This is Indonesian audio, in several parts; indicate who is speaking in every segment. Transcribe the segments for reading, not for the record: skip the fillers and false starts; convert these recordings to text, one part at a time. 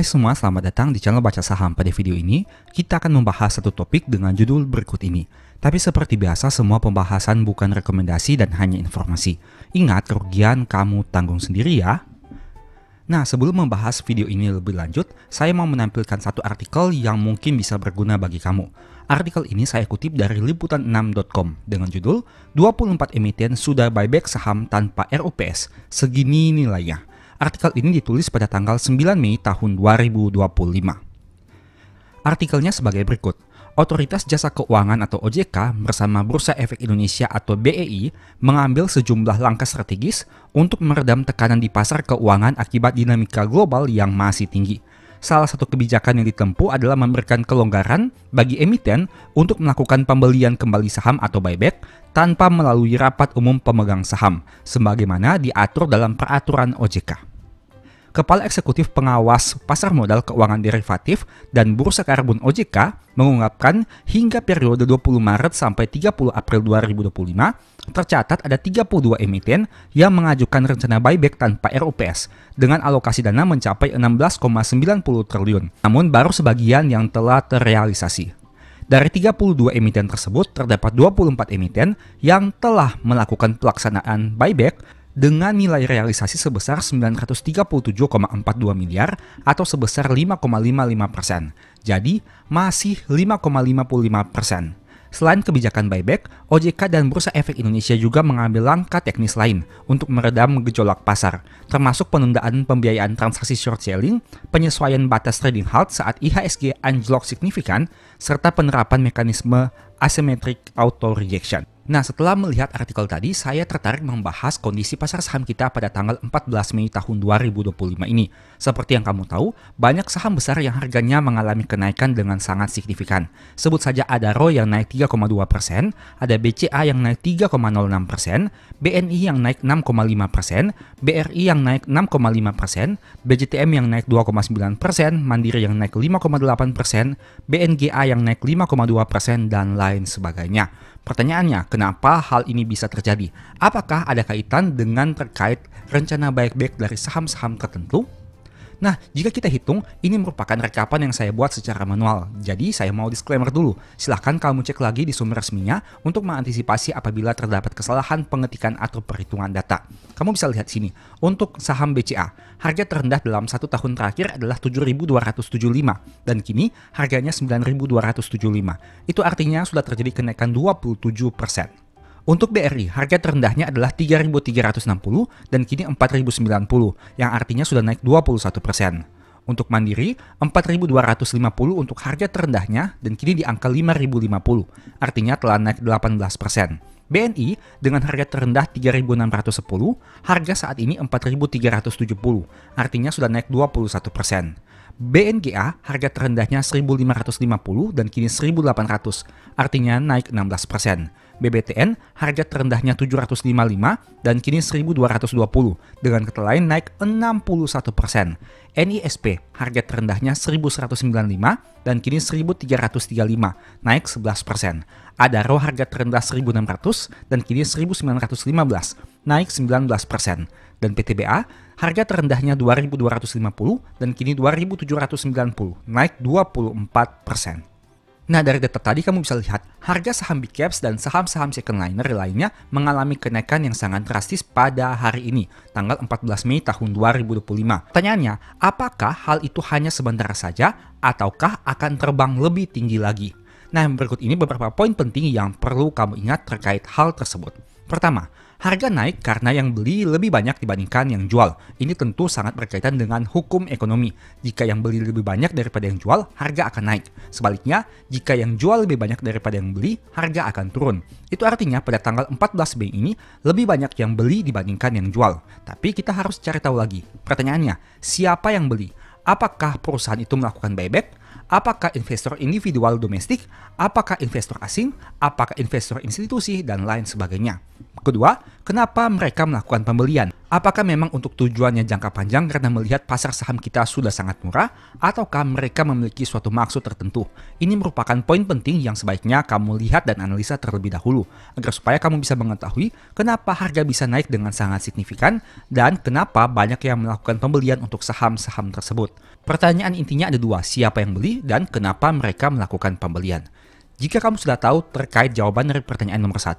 Speaker 1: Hai semua, selamat datang di channel Baca Saham. Pada video ini, kita akan membahas satu topik dengan judul berikut ini. Tapi seperti biasa, semua pembahasan bukan rekomendasi dan hanya informasi. Ingat, kerugian kamu tanggung sendiri ya. Nah, sebelum membahas video ini lebih lanjut, saya mau menampilkan satu artikel yang mungkin bisa berguna bagi kamu. Artikel ini saya kutip dari liputan6.com dengan judul 24 emiten sudah buyback saham tanpa RUPS, segini nilainya. Artikel ini ditulis pada tanggal 9 Mei tahun 2025. Artikelnya sebagai berikut. Otoritas Jasa Keuangan atau OJK bersama Bursa Efek Indonesia atau BEI mengambil sejumlah langkah strategis untuk meredam tekanan di pasar keuangan akibat dinamika global yang masih tinggi. Salah satu kebijakan yang ditempuh adalah memberikan kelonggaran bagi emiten untuk melakukan pembelian kembali saham atau buyback tanpa melalui rapat umum pemegang saham, sebagaimana diatur dalam peraturan OJK. Kepala Eksekutif Pengawas Pasar Modal Keuangan Derivatif dan Bursa Karbon OJK mengungkapkan hingga periode 20 Maret sampai 30 April 2025, tercatat ada 32 emiten yang mengajukan rencana buyback tanpa RUPS dengan alokasi dana mencapai 16,90 triliun. Namun baru sebagian yang telah terrealisasi. Dari 32 emiten tersebut, terdapat 24 emiten yang telah melakukan pelaksanaan buyback dengan nilai realisasi sebesar 937,42 miliar atau sebesar 5,55%. Jadi, masih 5,55%. Selain kebijakan buyback, OJK dan Bursa Efek Indonesia juga mengambil langkah teknis lain untuk meredam gejolak pasar, termasuk penundaan pembiayaan transaksi short selling, penyesuaian batas trading halt saat IHSG anjlok signifikan, serta penerapan mekanisme asymmetric auto rejection. Nah, setelah melihat artikel tadi, saya tertarik membahas kondisi pasar saham kita pada tanggal 14 Mei tahun 2025 ini. Seperti yang kamu tahu, banyak saham besar yang harganya mengalami kenaikan dengan sangat signifikan. Sebut saja Adaro yang naik 3,2%, ada BCA yang naik 3,06%, BNI yang naik 6,5%, BRI yang naik 6,5%, BJTM yang naik 2,9%, Mandiri yang naik 5,8%, BNGA yang naik 5,2%, dan lain sebagainya. Pertanyaannya, kenapa hal ini bisa terjadi? Apakah ada kaitan dengan terkait rencana buyback dari saham-saham tertentu? Nah, jika kita hitung, ini merupakan rekapan yang saya buat secara manual. Jadi, saya mau disclaimer dulu. Silahkan kamu cek lagi di sumber resminya untuk mengantisipasi apabila terdapat kesalahan pengetikan atau perhitungan data. Kamu bisa lihat sini. Untuk saham BCA, harga terendah dalam 1 tahun terakhir adalah 7.275 dan kini harganya 9.275. Itu artinya sudah terjadi kenaikan 27%. Untuk BRI, harga terendahnya adalah 3.360 dan kini 4.090, yang artinya sudah naik 21%. Untuk Mandiri, 4.250 untuk harga terendahnya dan kini di angka 5.050, artinya telah naik 18%. BNI dengan harga terendah 3.610, harga saat ini 4.370, artinya sudah naik 21%. BNGA harga terendahnya 1.550 dan kini 1.800, artinya naik 16%. BBTN harga terendahnya 755 dan kini 1.220, dengan kata lain naik 61%. NISP harga terendahnya 1.195 dan kini 1.335, naik 11%. Adaro harga terendah 1.600 dan kini 1.915, naik 19%. Dan PTBA harga terendahnya 2.250 dan kini 2.790, naik 24%. Nah, dari data tadi kamu bisa lihat harga saham big caps dan saham-saham second liner lainnya mengalami kenaikan yang sangat drastis pada hari ini, tanggal 14 Mei tahun 2025. Pertanyaannya, apakah hal itu hanya sebentar saja ataukah akan terbang lebih tinggi lagi? Nah, berikut ini beberapa poin penting yang perlu kamu ingat terkait hal tersebut. Pertama, harga naik karena yang beli lebih banyak dibandingkan yang jual. Ini tentu sangat berkaitan dengan hukum ekonomi. Jika yang beli lebih banyak daripada yang jual, harga akan naik. Sebaliknya, jika yang jual lebih banyak daripada yang beli, harga akan turun. Itu artinya pada tanggal 14 Mei ini, lebih banyak yang beli dibandingkan yang jual. Tapi kita harus cari tahu lagi. Pertanyaannya, siapa yang beli? Apakah perusahaan itu melakukan buyback? Apakah investor individual domestik? Apakah investor asing? Apakah investor institusi? Dan lain sebagainya. Kedua, kenapa mereka melakukan pembelian? Apakah memang untuk tujuannya jangka panjang karena melihat pasar saham kita sudah sangat murah, ataukah mereka memiliki suatu maksud tertentu? Ini merupakan poin penting yang sebaiknya kamu lihat dan analisa terlebih dahulu, agar supaya kamu bisa mengetahui kenapa harga bisa naik dengan sangat signifikan dan kenapa banyak yang melakukan pembelian untuk saham-saham tersebut. Pertanyaan intinya ada dua, siapa yang beli dan kenapa mereka melakukan pembelian. Jika kamu sudah tahu terkait jawaban dari pertanyaan nomor 1,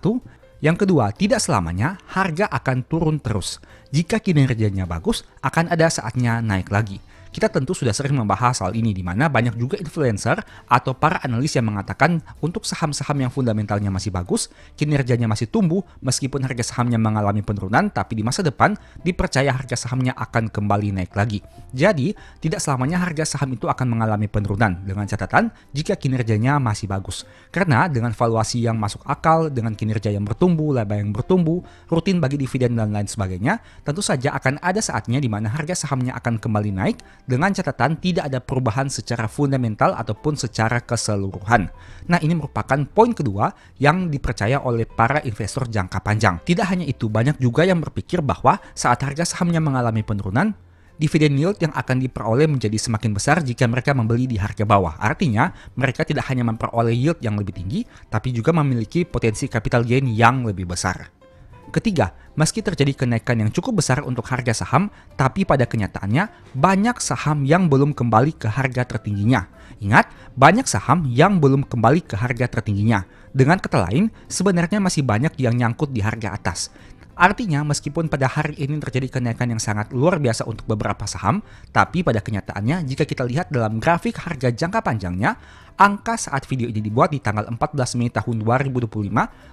Speaker 1: yang kedua, tidak selamanya harga akan turun terus. Jika kinerjanya bagus, akan ada saatnya naik lagi. Kita tentu sudah sering membahas hal ini di mana banyak juga influencer atau para analis yang mengatakan untuk saham-saham yang fundamentalnya masih bagus, kinerjanya masih tumbuh meskipun harga sahamnya mengalami penurunan, tapi di masa depan dipercaya harga sahamnya akan kembali naik lagi. Jadi, tidak selamanya harga saham itu akan mengalami penurunan dengan catatan jika kinerjanya masih bagus. Karena dengan valuasi yang masuk akal, dengan kinerja yang bertumbuh, laba yang bertumbuh, rutin bagi dividen dan lain sebagainya, tentu saja akan ada saatnya di mana harga sahamnya akan kembali naik dengan catatan tidak ada perubahan secara fundamental ataupun secara keseluruhan. Nah, ini merupakan poin kedua yang dipercaya oleh para investor jangka panjang. Tidak hanya itu, banyak juga yang berpikir bahwa saat harga sahamnya mengalami penurunan, dividen yield yang akan diperoleh menjadi semakin besar jika mereka membeli di harga bawah. Artinya, mereka tidak hanya memperoleh yield yang lebih tinggi, tapi juga memiliki potensi capital gain yang lebih besar. Ketiga, meski terjadi kenaikan yang cukup besar untuk harga saham, tapi pada kenyataannya banyak saham yang belum kembali ke harga tertingginya. Ingat, banyak saham yang belum kembali ke harga tertingginya. Dengan kata lain, sebenarnya masih banyak yang nyangkut di harga atas. Artinya, meskipun pada hari ini terjadi kenaikan yang sangat luar biasa untuk beberapa saham, tapi pada kenyataannya jika kita lihat dalam grafik harga jangka panjangnya, angka saat video ini dibuat di tanggal 14 Mei tahun 2025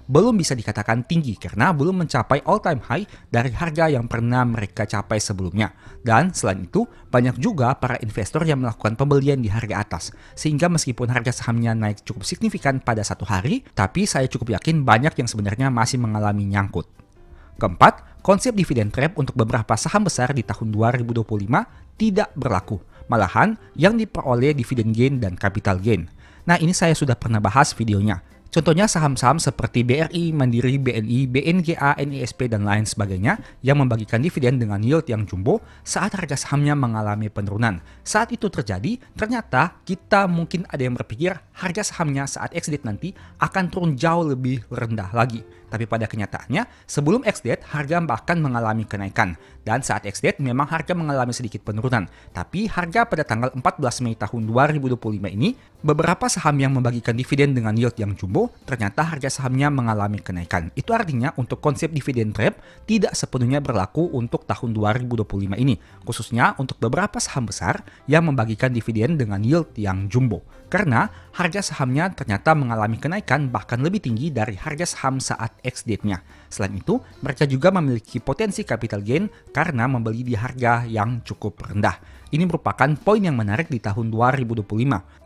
Speaker 1: belum bisa dikatakan tinggi karena belum mencapai all time high dari harga yang pernah mereka capai sebelumnya. Dan selain itu, banyak juga para investor yang melakukan pembelian di harga atas. Sehingga meskipun harga sahamnya naik cukup signifikan pada satu hari, tapi saya cukup yakin banyak yang sebenarnya masih mengalami nyangkut. Keempat, konsep dividen trap untuk beberapa saham besar di tahun 2025 tidak berlaku. Malahan, yang diperoleh dividen gain dan capital gain. Nah, ini saya sudah pernah bahas videonya. Contohnya saham-saham seperti BRI, Mandiri, BNI, BNGA, NISP, dan lain sebagainya yang membagikan dividen dengan yield yang jumbo saat harga sahamnya mengalami penurunan. Saat itu terjadi, ternyata kita mungkin ada yang berpikir harga sahamnya saat ex-date nanti akan turun jauh lebih rendah lagi. Tapi pada kenyataannya, sebelum ex-date harga bahkan mengalami kenaikan. Dan saat ex-date memang harga mengalami sedikit penurunan. Tapi harga pada tanggal 14 Mei tahun 2025 ini, beberapa saham yang membagikan dividen dengan yield yang jumbo, ternyata harga sahamnya mengalami kenaikan. Itu artinya untuk konsep dividen trap tidak sepenuhnya berlaku untuk tahun 2025 ini. Khususnya untuk beberapa saham besar yang membagikan dividen dengan yield yang jumbo. Karena harga sahamnya ternyata mengalami kenaikan bahkan lebih tinggi dari harga saham saat ex-date-nya. Selain itu, mereka juga memiliki potensi capital gain karena membeli di harga yang cukup rendah. Ini merupakan poin yang menarik di tahun 2025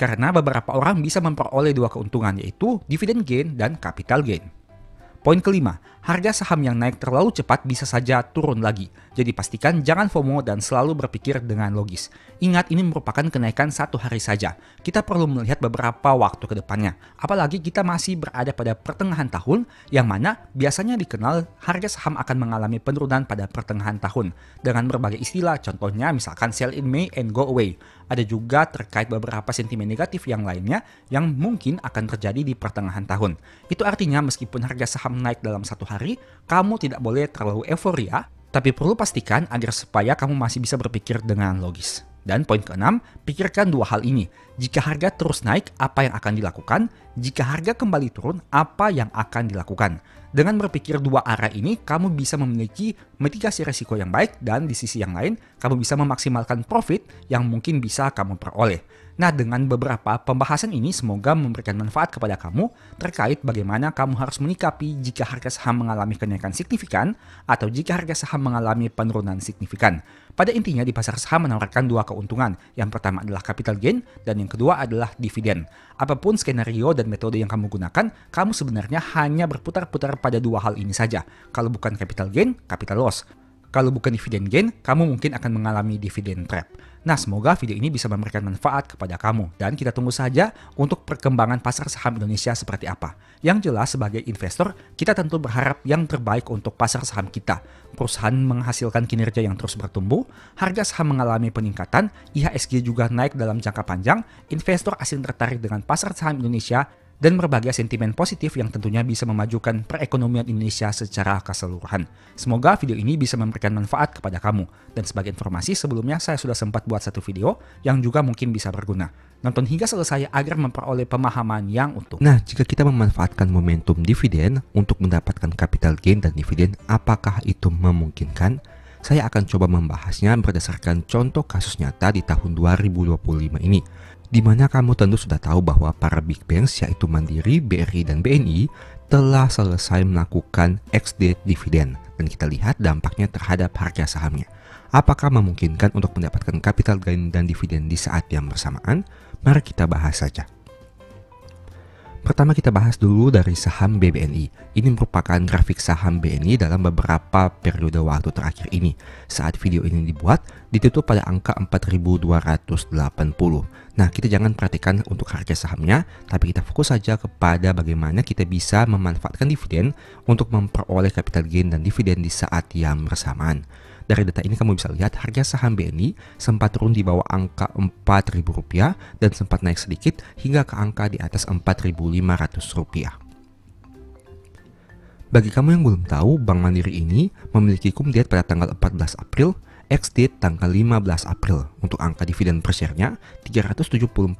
Speaker 1: karena beberapa orang bisa memperoleh dua keuntungan yaitu dividend gain dan capital gain. Poin kelima, harga saham yang naik terlalu cepat bisa saja turun lagi. Jadi pastikan jangan FOMO dan selalu berpikir dengan logis. Ingat, ini merupakan kenaikan satu hari saja. Kita perlu melihat beberapa waktu ke depannya. Apalagi kita masih berada pada pertengahan tahun, yang mana biasanya dikenal harga saham akan mengalami penurunan pada pertengahan tahun. Dengan berbagai istilah, contohnya misalkan sell in May and go away. Ada juga terkait beberapa sentimen negatif yang lainnya yang mungkin akan terjadi di pertengahan tahun. Itu artinya meskipun harga saham naik dalam satu hari, kamu tidak boleh terlalu euforia, tapi perlu pastikan agar supaya kamu masih bisa berpikir dengan logis. Dan poin keenam, pikirkan dua hal ini. Jika harga terus naik, apa yang akan dilakukan? Jika harga kembali turun, apa yang akan dilakukan? Dengan berpikir dua arah ini, kamu bisa memiliki mitigasi risiko yang baik dan di sisi yang lain, kamu bisa memaksimalkan profit yang mungkin bisa kamu peroleh. Nah, dengan beberapa pembahasan ini semoga memberikan manfaat kepada kamu terkait bagaimana kamu harus menyikapi jika harga saham mengalami kenaikan signifikan atau jika harga saham mengalami penurunan signifikan. Pada intinya di pasar saham menawarkan dua keuntungan. Yang pertama adalah capital gain dan yang kedua adalah dividen. Apapun skenario dan metode yang kamu gunakan, kamu sebenarnya hanya berputar-putar pada dua hal ini saja. Kalau bukan capital gain, capital loss. Kalau bukan dividen gain, kamu mungkin akan mengalami dividen trap. Nah, semoga video ini bisa memberikan manfaat kepada kamu. Dan kita tunggu saja untuk perkembangan pasar saham Indonesia seperti apa. Yang jelas sebagai investor, kita tentu berharap yang terbaik untuk pasar saham kita. Perusahaan menghasilkan kinerja yang terus bertumbuh, harga saham mengalami peningkatan, IHSG juga naik dalam jangka panjang, investor asing tertarik dengan pasar saham Indonesia, dan berbagai sentimen positif yang tentunya bisa memajukan perekonomian Indonesia secara keseluruhan. Semoga video ini bisa memberikan manfaat kepada kamu. Dan sebagai informasi, sebelumnya saya sudah sempat buat satu video yang juga mungkin bisa berguna. Nonton hingga selesai agar memperoleh pemahaman yang utuh.
Speaker 2: Nah, jika kita memanfaatkan momentum dividen untuk mendapatkan capital gain dan dividen, apakah itu memungkinkan? Saya akan coba membahasnya berdasarkan contoh kasus nyata di tahun 2025 ini. Di mana kamu tentu sudah tahu bahwa para big banks yaitu Mandiri, BRI, dan BNI telah selesai melakukan ex-date dividen dan kita lihat dampaknya terhadap harga sahamnya. Apakah memungkinkan untuk mendapatkan capital gain dan dividen di saat yang bersamaan? Mari kita bahas saja. Pertama kita bahas dulu dari saham BBNI. Ini merupakan grafik saham BNI dalam beberapa periode waktu terakhir ini. Saat video ini dibuat, ditutup pada angka 4.280. Nah, kita jangan perhatikan untuk harga sahamnya, tapi kita fokus saja kepada bagaimana kita bisa memanfaatkan dividen untuk memperoleh capital gain dan dividen di saat yang bersamaan. Dari data ini kamu bisa lihat harga saham BNI sempat turun di bawah angka Rp4.000 dan sempat naik sedikit hingga ke angka di atas Rp4.500. Bagi kamu yang belum tahu, Bank Mandiri ini memiliki kumdiat pada tanggal 14 April, ex-date tanggal 15 April. Untuk angka dividen per share-nya 374,06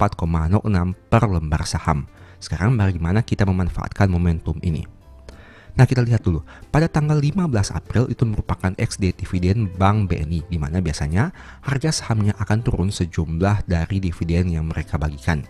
Speaker 2: per lembar saham. Sekarang bagaimana kita memanfaatkan momentum ini? Nah, kita lihat dulu. Pada tanggal 15 April itu merupakan ex-date dividen Bank BNI, di mana biasanya harga sahamnya akan turun sejumlah dari dividen yang mereka bagikan.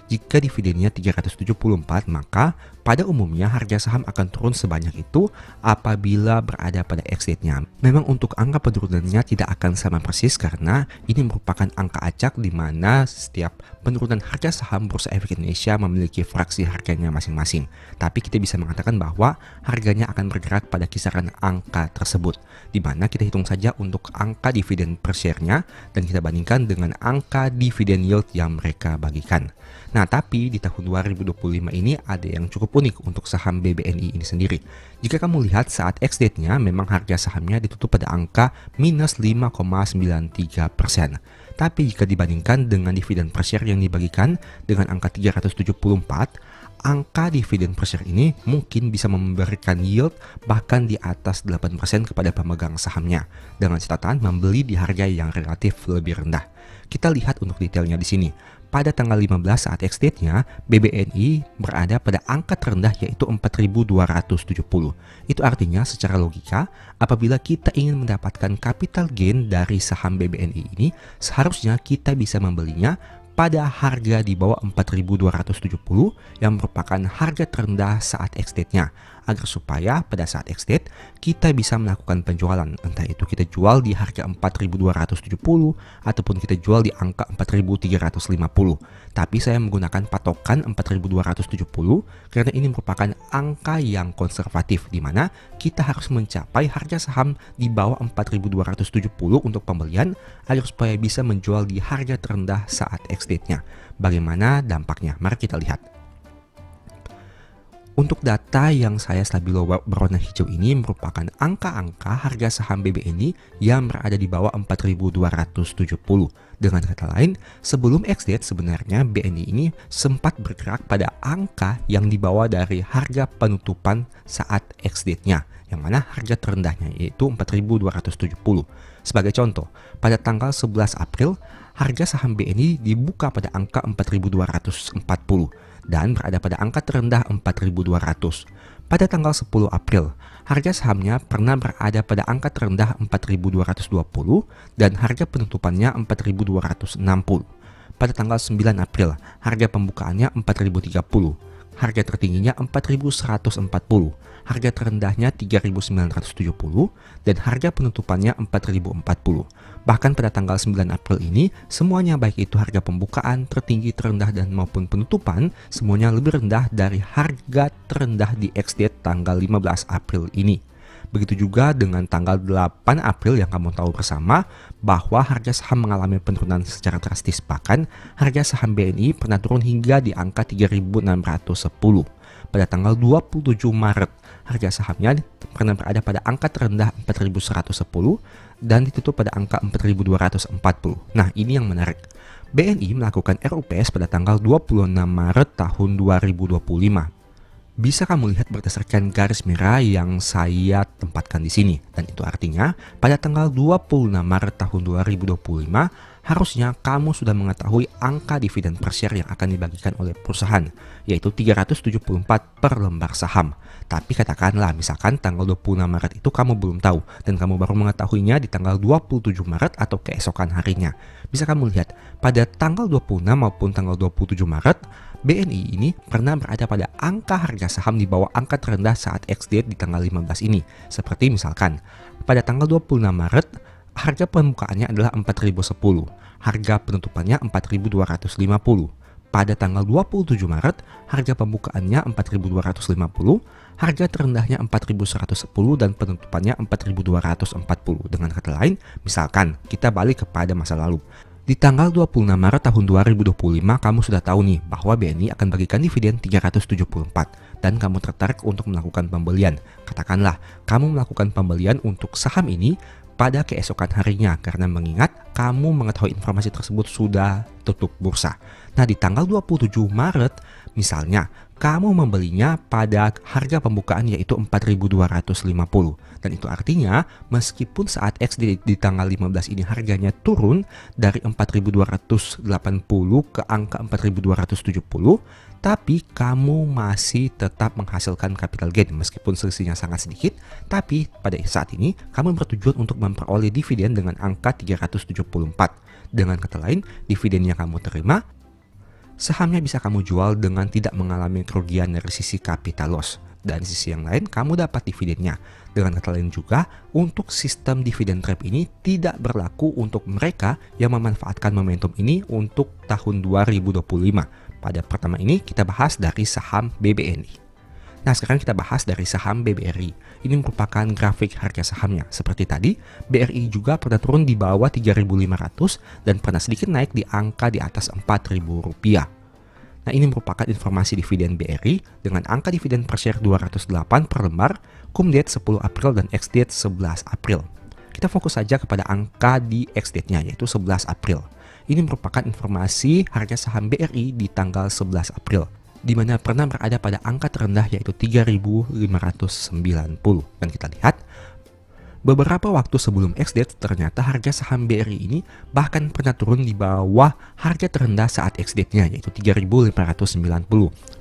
Speaker 2: Jika dividennya 374, maka pada umumnya harga saham akan turun sebanyak itu apabila berada pada ex-date-nya. Memang untuk angka penurunannya tidak akan sama persis karena ini merupakan angka acak di mana setiap penurunan harga saham Bursa Efek Indonesia memiliki fraksi harganya masing-masing. Tapi kita bisa mengatakan bahwa harganya akan bergerak pada kisaran angka tersebut, di mana kita hitung saja untuk angka dividen per share-nya dan kita bandingkan dengan angka dividen yield yang mereka bagikan. Nah, tapi di tahun 2025 ini ada yang cukup unik untuk saham BBNI ini sendiri. Jika kamu lihat saat ex-date-nya memang harga sahamnya ditutup pada angka minus 5,93%. Tapi jika dibandingkan dengan dividen per share yang dibagikan dengan angka 374, angka dividen per share ini mungkin bisa memberikan yield bahkan di atas 8% kepada pemegang sahamnya, dengan catatan membeli di harga yang relatif lebih rendah. Kita lihat untuk detailnya di sini. Pada tanggal 15 saat ex-date-nya, BBNI berada pada angka terendah yaitu 4.270. Itu artinya secara logika, apabila kita ingin mendapatkan capital gain dari saham BBNI ini, seharusnya kita bisa membelinya pada harga di bawah 4.270 yang merupakan harga terendah saat ex-date-nya, agar supaya pada saat ex-date kita bisa melakukan penjualan, entah itu kita jual di harga 4.270 ataupun kita jual di angka 4.350. Tapi saya menggunakan patokan 4.270 karena ini merupakan angka yang konservatif, di mana kita harus mencapai harga saham di bawah 4.270 untuk pembelian agar supaya bisa menjual di harga terendah saat ex-date-nya. Bagaimana dampaknya? Mari kita lihat. Untuk data yang saya stabilo berwarna hijau ini merupakan angka-angka harga saham BBNI yang berada di bawah 4.270. Dengan kata lain, sebelum ex-date sebenarnya BNI ini sempat bergerak pada angka yang di bawah dari harga penutupan saat ex-date-nya, yang mana harga terendahnya yaitu 4.270. Sebagai contoh, pada tanggal 11 April, harga saham BNI dibuka pada angka 4.240 dan berada pada angka terendah 4.200. Pada tanggal 10 April, harga sahamnya pernah berada pada angka terendah 4.220 dan harga penutupannya 4.260. Pada tanggal 9 April, harga pembukaannya 4.030. Harga tertingginya 4.140, harga terendahnya 3.970, dan harga penutupannya 4.040. Bahkan pada tanggal 9 April ini, semuanya baik itu harga pembukaan, tertinggi, terendah, dan maupun penutupan, semuanya lebih rendah dari harga terendah di ex-date tanggal 15 April ini. Begitu juga dengan tanggal 8 April yang kamu tahu bersama bahwa harga saham mengalami penurunan secara drastis. Bahkan harga saham BNI pernah turun hingga di angka 3.610. Pada tanggal 27 Maret, harga sahamnya pernah berada pada angka terendah 4.110 dan ditutup pada angka 4.240. Nah, ini yang menarik. BNI melakukan RUPS pada tanggal 26 Maret tahun 2025. Bisa kamu lihat berdasarkan garis merah yang saya tempatkan di sini. Dan itu artinya pada tanggal 26 Maret tahun 2025 harusnya kamu sudah mengetahui angka dividen per share yang akan dibagikan oleh perusahaan, yaitu 374 per lembar saham. Tapi katakanlah misalkan tanggal 26 Maret itu kamu belum tahu dan kamu baru mengetahuinya di tanggal 27 Maret atau keesokan harinya. Bisa kamu lihat pada tanggal 26 maupun tanggal 27 Maret, BNI ini pernah berada pada angka harga saham di bawah angka terendah saat ex-date di tanggal 15 ini. Seperti misalkan pada tanggal 26 Maret, harga pembukaannya adalah 4.010, harga penutupannya 4.250. Pada tanggal 27 Maret, harga pembukaannya 4.250, harga terendahnya 4.110 dan penutupannya 4.240. Dengan kata lain, misalkan kita balik kepada masa lalu. Di tanggal 26 Maret tahun 2025, kamu sudah tahu nih bahwa BNI akan bagikan dividen 374 dan kamu tertarik untuk melakukan pembelian. Katakanlah, kamu melakukan pembelian untuk saham ini pada keesokan harinya karena mengingat kamu mengetahui informasi tersebut sudah tutup bursa. Nah, di tanggal 27 Maret misalnya kamu membelinya pada harga pembukaan yaitu 4.250 dan itu artinya meskipun saat X di tanggal 15 ini harganya turun dari 4.280 ke angka 4.270, tapi kamu masih tetap menghasilkan capital gain meskipun selisihnya sangat sedikit. Tapi pada saat ini kamu bertujuan untuk memperoleh dividen dengan angka 374. Dengan kata lain, dividen yang kamu terima, sahamnya bisa kamu jual dengan tidak mengalami kerugian dari sisi capital loss. Dan di sisi yang lain, kamu dapat dividennya. Dengan kata lain juga, untuk sistem dividen trap ini tidak berlaku untuk mereka yang memanfaatkan momentum ini untuk tahun 2025. Pada pertama ini kita bahas dari saham BBNI. Nah, sekarang kita bahas dari saham BBRI. Ini merupakan grafik harga sahamnya. Seperti tadi, BRI juga pernah turun di bawah 3.500 dan pernah sedikit naik di angka di atas Rp4.000. Nah, ini merupakan informasi dividen BRI dengan angka dividen per share 208 per lembar, cum date 10 April dan ex date 11 April. Kita fokus saja kepada angka di ex date-nya yaitu 11 April. Ini merupakan informasi harga saham BRI di tanggal 11 April, di mana pernah berada pada angka terendah yaitu 3.590. Dan kita lihat beberapa waktu sebelum ex-date ternyata harga saham BRI ini bahkan pernah turun di bawah harga terendah saat ex-date-nya yaitu 3.590.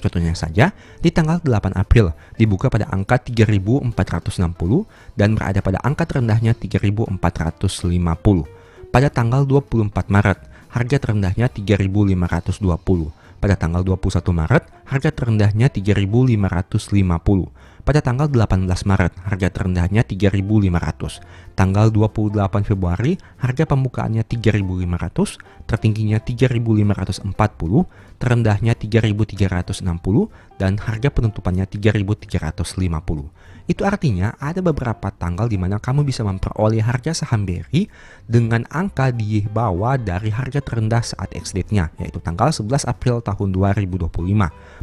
Speaker 2: Contohnya saja di tanggal 8 April dibuka pada angka 3.460 dan berada pada angka terendahnya 3.450. Pada tanggal 24 Maret harga terendahnya 3.520. Pada tanggal 21 Maret, harga terendahnya 3.550. Pada tanggal 18 Maret, harga terendahnya 3.500. Tanggal 28 Februari, harga pembukaannya 3.500, tertingginya 3.540, terendahnya 3.360, dan harga penutupannya 3.350. Itu artinya ada beberapa tanggal di mana kamu bisa memperoleh harga saham BRI dengan angka di bawah dari harga terendah saat ex-date-nya, yaitu tanggal 11 April tahun 2025.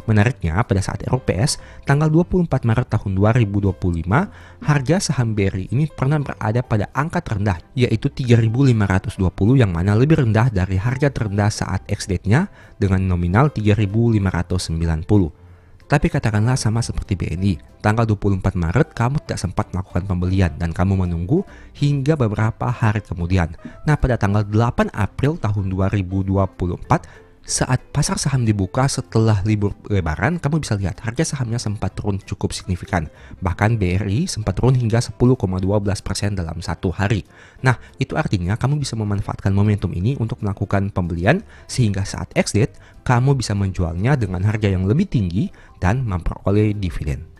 Speaker 2: Menariknya, pada saat RUPS, tanggal 24 Maret tahun 2025, harga saham BRI ini pernah berada pada angka terendah, yaitu 3.520 yang mana lebih rendah dari harga terendah saat ex-date-nya dengan nominal 3.590. Tapi katakanlah sama seperti BNI, tanggal 24 Maret kamu tidak sempat melakukan pembelian dan kamu menunggu hingga beberapa hari kemudian. Nah, pada tanggal 8 April tahun 2024, saat pasar saham dibuka setelah libur lebaran, kamu bisa lihat harga sahamnya sempat turun cukup signifikan. Bahkan BRI sempat turun hingga 10,12% dalam satu hari. Nah, itu artinya kamu bisa memanfaatkan momentum ini untuk melakukan pembelian sehingga saat ex-date, kamu bisa menjualnya dengan harga yang lebih tinggi dan memperoleh dividen.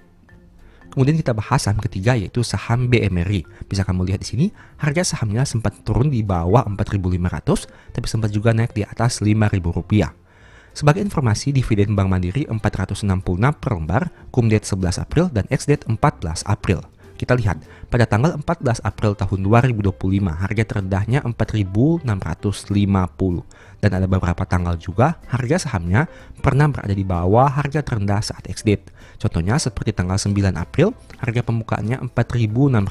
Speaker 2: Kemudian kita bahas saham ketiga yaitu saham BMRI. Bisa kamu lihat di sini, harga sahamnya sempat turun di bawah 4.500, tapi sempat juga naik di atas Rp5.000. Sebagai informasi, dividen Bank Mandiri 466 per lembar, cum date 11 April dan ex date 14 April. Kita lihat, pada tanggal 14 April tahun 2025, harga terendahnya 4.650. Dan ada beberapa tanggal juga, harga sahamnya pernah berada di bawah harga terendah saat ex-date. Contohnya seperti tanggal 9 April, harga pembukaannya 4.630.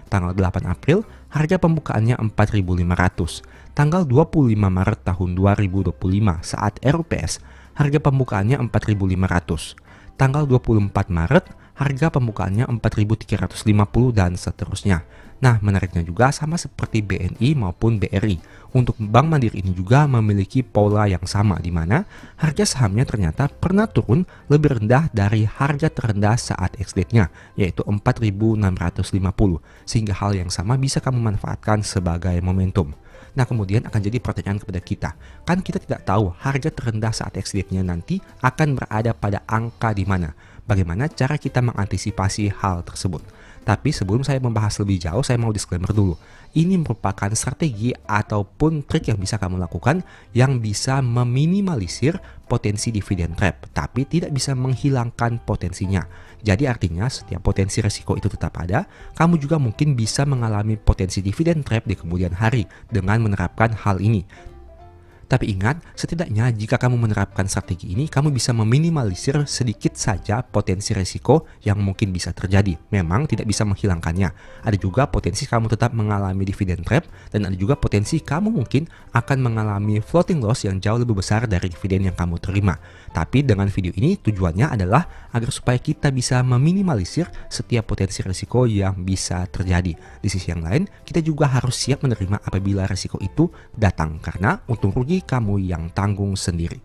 Speaker 2: Tanggal 8 April, harga pembukaannya 4.500. Tanggal 25 Maret tahun 2025 saat RUPS, harga pembukaannya 4.500. Tanggal 24 Maret, harga pembukaannya 4.350 dan seterusnya. Nah, menariknya juga sama seperti BNI maupun BRI. Untuk Bank Mandiri ini juga memiliki pola yang sama, di mana harga sahamnya ternyata pernah turun lebih rendah dari harga terendah saat ex-date-nya, yaitu 4.650. Sehingga hal yang sama bisa kamu manfaatkan sebagai momentum. Nah, kemudian akan jadi pertanyaan kepada kita. Kan kita tidak tahu harga terendah saat ex-date-nya nanti akan berada pada angka di mana. Bagaimana cara kita mengantisipasi hal tersebut? Tapi sebelum saya membahas lebih jauh, saya mau disclaimer dulu. Ini merupakan strategi ataupun trik yang bisa kamu lakukan yang bisa meminimalisir potensi dividen trap, tapi tidak bisa menghilangkan potensinya. Jadi artinya setiap potensi resiko itu tetap ada, kamu juga mungkin bisa mengalami potensi dividen trap di kemudian hari dengan menerapkan hal ini. Tapi ingat, setidaknya jika kamu menerapkan strategi ini, kamu bisa meminimalisir sedikit saja potensi resiko yang mungkin bisa terjadi. Memang tidak bisa menghilangkannya. Ada juga potensi kamu tetap mengalami dividen trap, dan ada juga potensi kamu mungkin akan mengalami floating loss yang jauh lebih besar dari dividen yang kamu terima. Tapi dengan video ini tujuannya adalah agar supaya kita bisa meminimalisir setiap potensi resiko yang bisa terjadi. Di sisi yang lain, kita juga harus siap menerima apabila resiko itu datang, karena untung rugi kamu yang tanggung sendiri.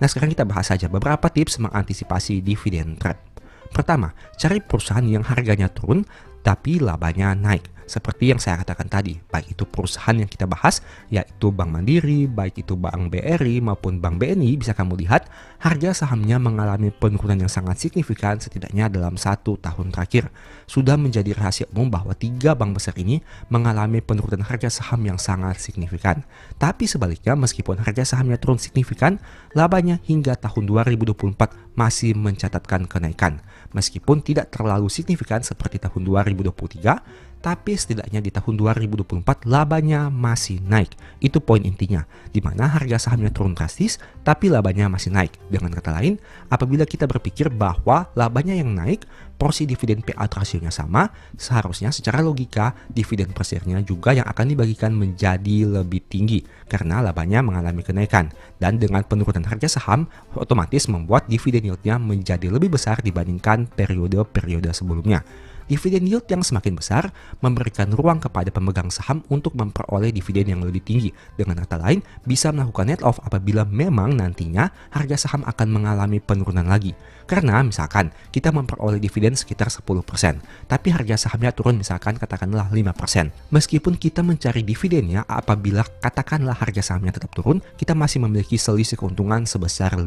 Speaker 2: Nah, sekarang kita bahas saja beberapa tips mengantisipasi dividen trap. Pertama, cari perusahaan yang harganya turun tapi labanya naik. Seperti yang saya katakan tadi, baik itu perusahaan yang kita bahas, yaitu Bank Mandiri, baik itu Bank BRI maupun Bank BNI, bisa kamu lihat harga sahamnya mengalami penurunan yang sangat signifikan setidaknya dalam 1 tahun terakhir. Sudah menjadi rahasia umum bahwa 3 bank besar ini mengalami penurunan harga saham yang sangat signifikan. Tapi sebaliknya, meskipun harga sahamnya turun signifikan, labanya hingga tahun 2024 masih mencatatkan kenaikan. Meskipun tidak terlalu signifikan seperti tahun 2023, tapi setidaknya di tahun 2024 labanya masih naik. Itu poin intinya, di mana harga sahamnya turun drastis tapi labanya masih naik. Dengan kata lain, apabila kita berpikir bahwa labanya yang naik, porsi dividen payout rasionya sama, seharusnya secara logika dividen per share-nya juga yang akan dibagikan menjadi lebih tinggi karena labanya mengalami kenaikan. Dan dengan penurunan harga saham, otomatis membuat dividen yield-nya menjadi lebih besar dibandingkan periode-periode sebelumnya. Dividen yield yang semakin besar memberikan ruang kepada pemegang saham untuk memperoleh dividen yang lebih tinggi. Dengan kata lain, bisa melakukan net off apabila memang nantinya harga saham akan mengalami penurunan lagi. Karena misalkan kita memperoleh dividen sekitar 10%, tapi harga sahamnya turun misalkan katakanlah 5%. Meskipun kita mencari dividennya apabila katakanlah harga sahamnya tetap turun, kita masih memiliki selisih keuntungan sebesar 5%.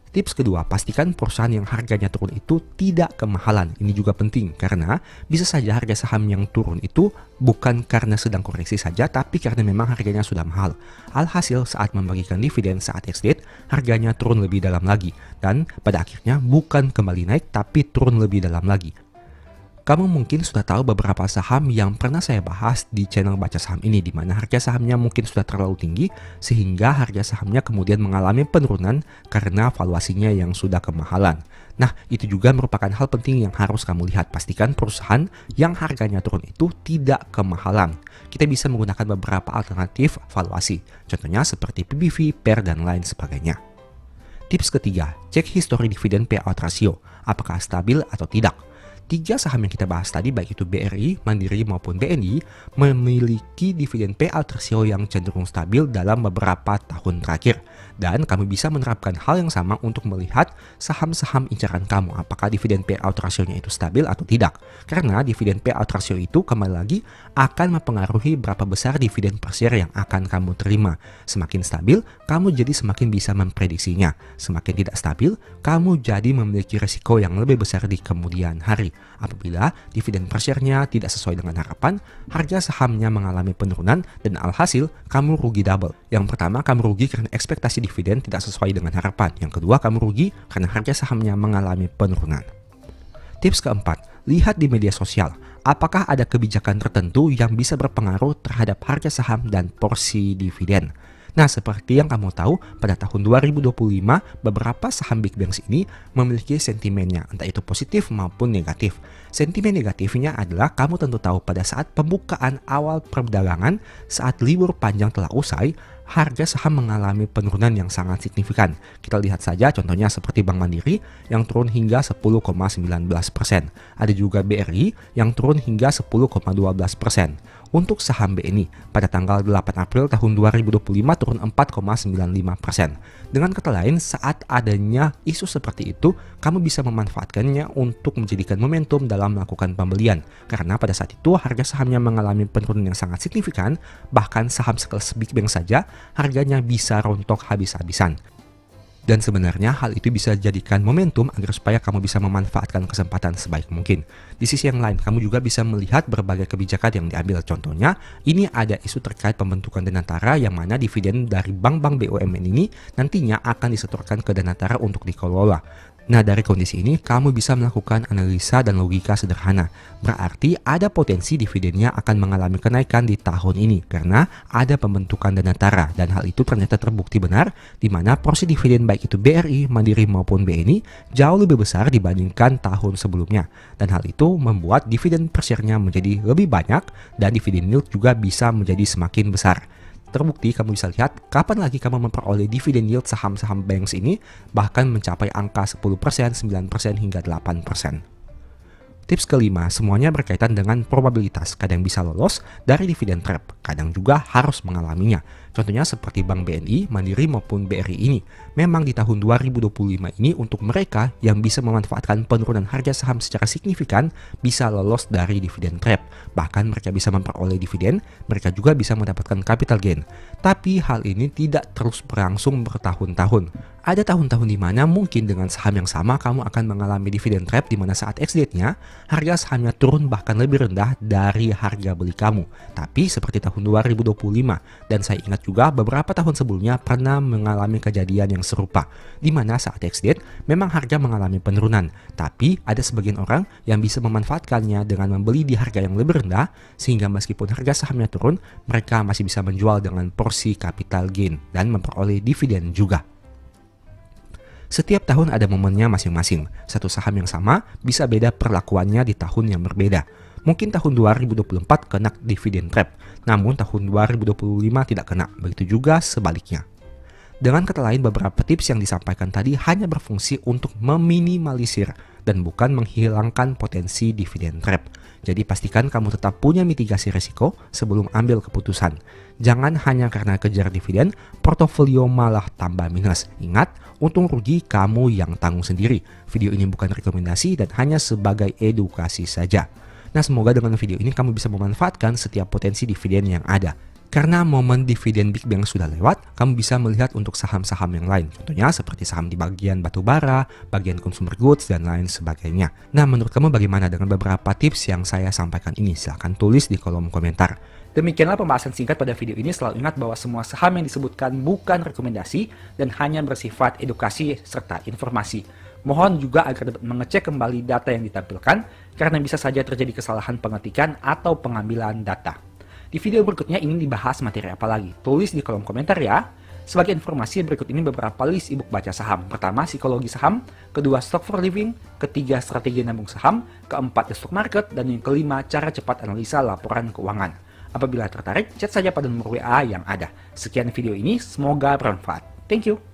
Speaker 2: Tips kedua, pastikan perusahaan yang harganya turun itu tidak kemahalan. Ini juga penting karena bisa saja harga saham yang turun itu bukan karena sedang koreksi saja, tapi karena memang harganya sudah mahal. Alhasil saat membagikan dividen saat ex-date, harganya turun lebih dalam lagi. Dan pada akhirnya bukan kembali naik, tapi turun lebih dalam lagi. Kamu mungkin sudah tahu beberapa saham yang pernah saya bahas di channel Baca Saham ini, di mana harga sahamnya mungkin sudah terlalu tinggi sehingga harga sahamnya kemudian mengalami penurunan karena valuasinya yang sudah kemahalan. Nah, itu juga merupakan hal penting yang harus kamu lihat. Pastikan perusahaan yang harganya turun itu tidak kemahalan. Kita bisa menggunakan beberapa alternatif valuasi, contohnya seperti PBV, PER, dan lain sebagainya. Tips ketiga, cek histori dividen payout ratio, apakah stabil atau tidak. 3 saham yang kita bahas tadi, baik itu BRI, Mandiri maupun BNI, memiliki dividen payout ratio yang cenderung stabil dalam beberapa tahun terakhir. Dan kamu bisa menerapkan hal yang sama untuk melihat saham-saham incaran kamu, apakah dividen payout rasionya itu stabil atau tidak. Karena dividen payout ratio itu kembali lagi akan mempengaruhi berapa besar dividen per share yang akan kamu terima. Semakin stabil, kamu jadi semakin bisa memprediksinya. Semakin tidak stabil, kamu jadi memiliki risiko yang lebih besar di kemudian hari. Apabila dividen per share-nya tidak sesuai dengan harapan, harga sahamnya mengalami penurunan dan alhasil kamu rugi double. Yang pertama, kamu rugi karena ekspektasi dividen tidak sesuai dengan harapan. Yang kedua, kamu rugi karena harga sahamnya mengalami penurunan. Tips keempat, lihat di media sosial. Apakah ada kebijakan tertentu yang bisa berpengaruh terhadap harga saham dan porsi dividen? Nah, seperti yang kamu tahu, pada tahun 2025, beberapa saham Big Banks ini memiliki sentimennya, entah itu positif maupun negatif. Sentimen negatifnya adalah kamu tentu tahu pada saat pembukaan awal perdagangan, saat libur panjang telah usai, harga saham mengalami penurunan yang sangat signifikan. Kita lihat saja contohnya seperti Bank Mandiri yang turun hingga 10,19%. Ada juga BRI yang turun hingga 10,12%. Untuk saham BNI, pada tanggal 8 April tahun 2025 turun 4,95%. Dengan kata lain, saat adanya isu seperti itu, kamu bisa memanfaatkannya untuk menjadikan momentum dalam melakukan pembelian. Karena pada saat itu harga sahamnya mengalami penurunan yang sangat signifikan, bahkan saham sekelas Big Bang saja harganya bisa rontok habis-habisan. Dan sebenarnya hal itu bisa jadikan momentum agar supaya kamu bisa memanfaatkan kesempatan sebaik mungkin. Di sisi yang lain, kamu juga bisa melihat berbagai kebijakan yang diambil. Contohnya, ini ada isu terkait pembentukan Danantara yang mana dividen dari bank-bank BUMN ini nantinya akan disetorkan ke Danantara untuk dikelola. Nah, dari kondisi ini, kamu bisa melakukan analisa dan logika sederhana. Berarti ada potensi dividennya akan mengalami kenaikan di tahun ini karena ada pembentukan Danantara. Dan hal itu ternyata terbukti benar, di mana porsi dividen baik itu BRI, Mandiri maupun BNI jauh lebih besar dibandingkan tahun sebelumnya. Dan hal itu membuat dividen per share-nya menjadi lebih banyak dan dividen yield juga bisa menjadi semakin besar. Terbukti kamu bisa lihat kapan lagi kamu memperoleh dividen yield saham-saham banks ini bahkan mencapai angka 10%, 9% hingga 8%. Tips kelima, semuanya berkaitan dengan probabilitas. Kadang bisa lolos dari dividen trap, kadang juga harus mengalaminya. Contohnya seperti Bank BNI, Mandiri maupun BRI ini. Memang di tahun 2025 ini untuk mereka yang bisa memanfaatkan penurunan harga saham secara signifikan bisa lolos dari dividen trap. Bahkan mereka bisa memperoleh dividen, mereka juga bisa mendapatkan capital gain. Tapi hal ini tidak terus berlangsung bertahun-tahun. Ada tahun-tahun di mana mungkin dengan saham yang sama kamu akan mengalami dividen trap di mana saat ex-date-nya harga sahamnya turun bahkan lebih rendah dari harga beli kamu. Tapi seperti tahun 2025 dan saya ingat juga beberapa tahun sebelumnya pernah mengalami kejadian yang serupa di mana saat ex-date memang harga mengalami penurunan, tapi ada sebagian orang yang bisa memanfaatkannya dengan membeli di harga yang lebih rendah sehingga meskipun harga sahamnya turun, mereka masih bisa menjual dengan porsi capital gain dan memperoleh dividen juga. Setiap tahun ada momennya masing-masing. Satu saham yang sama bisa beda perlakuannya di tahun yang berbeda. Mungkin tahun 2024 kena dividen trap, namun tahun 2025 tidak kena. Begitu juga sebaliknya. Dengan kata lain, beberapa tips yang disampaikan tadi hanya berfungsi untuk meminimalisir dan bukan menghilangkan potensi dividen trap. Jadi pastikan kamu tetap punya mitigasi risiko sebelum ambil keputusan. Jangan hanya karena kejar dividen, portofolio malah tambah minus. Ingat, untung rugi kamu yang tanggung sendiri. Video ini bukan rekomendasi dan hanya sebagai edukasi saja. Nah, semoga dengan video ini kamu bisa memanfaatkan setiap potensi dividen yang ada. Karena momen dividen Big Bang sudah lewat, kamu bisa melihat untuk saham-saham yang lain. Contohnya seperti saham di bagian batubara, bagian consumer goods, dan lain sebagainya. Nah, menurut kamu bagaimana dengan beberapa tips yang saya sampaikan ini? Silahkan tulis di kolom komentar.
Speaker 1: Demikianlah pembahasan singkat pada video ini. Selalu ingat bahwa semua saham yang disebutkan bukan rekomendasi dan hanya bersifat edukasi serta informasi. Mohon juga agar dapat mengecek kembali data yang ditampilkan karena bisa saja terjadi kesalahan pengetikan atau pengambilan data. Di video berikutnya ingin dibahas materi apa lagi? Tulis di kolom komentar ya. Sebagai informasi, berikut ini beberapa list ebook baca saham. Pertama, psikologi saham. Kedua, stock for living. Ketiga, strategi nabung saham. Keempat, the stock market. Dan yang kelima, cara cepat analisa laporan keuangan. Apabila tertarik, chat saja pada nomor WA yang ada. Sekian video ini, semoga bermanfaat. Thank you.